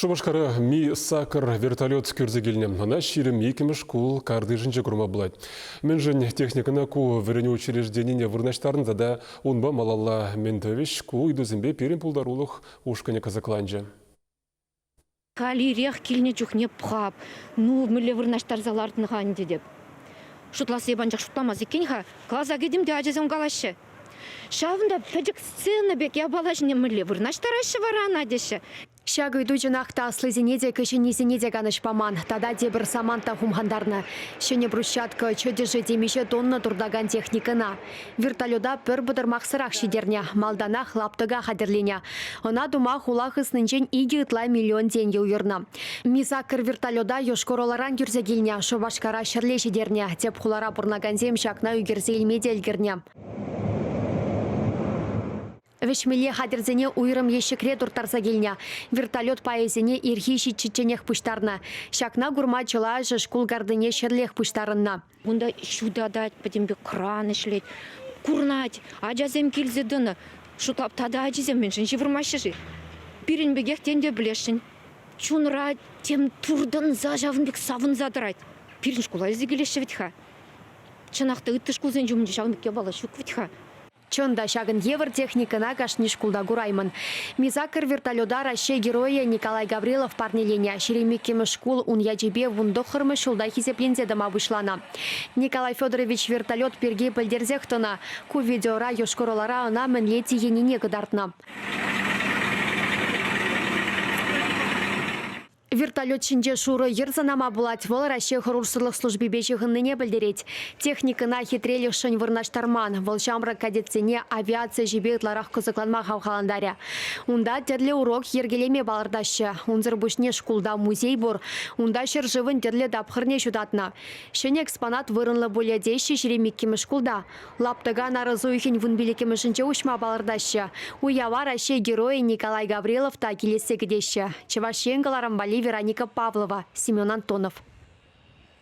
Шубашкары ми сакыр вертолет скерзегелнем. Она ширим екіміш кул карды жінче күрма бұлайды. Мен жын техникана ку верене учрежденине вырнаштарын да унба малалла ментовиш ку идузімбе перен пулдарулық ушкане казакланжа. Калирех килне жүхне пхап, мүлі вырнаштар залардың ғанды деп. Шутласы ебанжақ шутламаз екен ха, клаза кедім де ажезім қалашы. Шавында пәдік сцена бек ябалашыне мүлі вырнаштар ашы варана деші. Шагы дучынақта слызенеде кішінезенеде ганыш паман. Тада дебір саманта хумхандарны. Шыне брусчатка чөдежі демеше тонны турдаган техникана. Вертолета пір бұдыр мақсырақ шидерне. Малданақ лаптыға қадерлене. Она дума хулақ ысынчен игі ұтла миллион тенге уйырны. Мисакыр вертолета ешкороларан күрзегілне. Шубашкара шырле шидерне. Теп хулара бұрнаганзем шакна үгерзе илмеде әлгірне. Вешмеле хадерзене уйрым ешекре туртарса келне. Вертолет паезене ирхиши чеченех пуштарна. Шакна гурма чыла жышкул гардыне шерлех пуштарынна. Бунда шудадать, потембе кран ишлет, курнать, ажазем келзедіні. Шутлап тада ажазем меншін жевырмашыжы. Пирін бегех тенде білешін. Чунра тем турдын зажавын бек савын задырать. Пирін шкула езі келеші вітха. Чынақты үтті шкулзен жүмінде шағын бала шук вітха. Чонда шагын евр техникана кашни шкулда гураймын. Мизакыр вертолета Россия героя Николай Гаврилов парнелене. Шеремеккемі шкул ун яджебе вундохырмы шулда хизеплензе дома вышлана. Николай Федорович вертолет перге пілдерзехтына. Ку видеора ешкоролара ына мінлети еніне кыдартна. Вертолет чинже шуры ерзанама булать вол Россия хурурсырлық службе бежігініне білдерет. Техникына хитрелі шын вырнаштарман. Вол шамры кадетсене авиация жебетларах кызыкланма хавхаландаря. Унда терлі урок ергелеме балырдашы. Унзыр бушне шкулда музей бұр. Унда шыржывын терлі дапхырне шудатна. Шын экспонат вырынлы болядейші шеремеккемі шкулда. Лаптыға нарызу үйхін вынбелекемі жынче ұшма балырдашы. Уява Россия героя Николай Гаврилов та келесі кедеші. Чевашенгаларам Вероника Павлова, Семен Антонов.